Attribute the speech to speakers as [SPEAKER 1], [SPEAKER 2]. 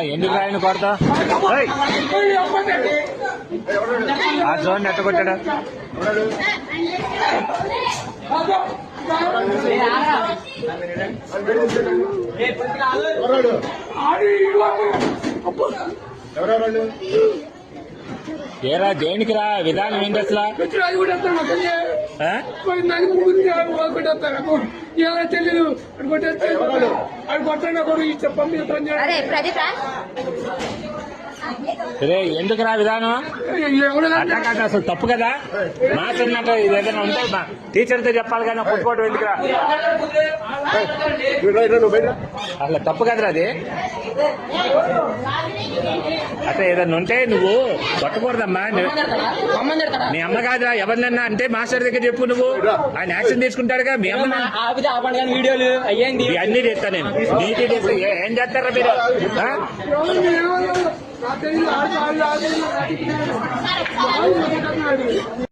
[SPEAKER 1] ఎందుకు ఆయన కొడతా ఆ జోన్ ఎట్ట కొట్టాడు ఏరా దేనికి రా విధానం ఏంటి అసలు
[SPEAKER 2] తెలియదు
[SPEAKER 1] రే ఎందుకు రా విధానం అట్లా కాదు అసలు తప్పు కదా మాట్లాడినట్టు ఇది ఏదైనా ఉంటే టీచర్తో చెప్పాలి కానీ పుట్టుకోవడం ఎందుకురా అసలు తప్పు కదరా అది అట్లా ఏదన్నా ఉంటే నువ్వు కొట్టకూడదమ్మా మీ అమ్మ కాదురా ఎవరినన్నా అంటే మాస్టర్ దగ్గర చెప్పు నువ్వు ఆయన యాక్షన్ తీసుకుంటాడుగా మీ అమ్మ
[SPEAKER 3] వీడియోలు
[SPEAKER 1] అన్ని చేస్తా నేను నీటి ఏం చేస్తారా మీరు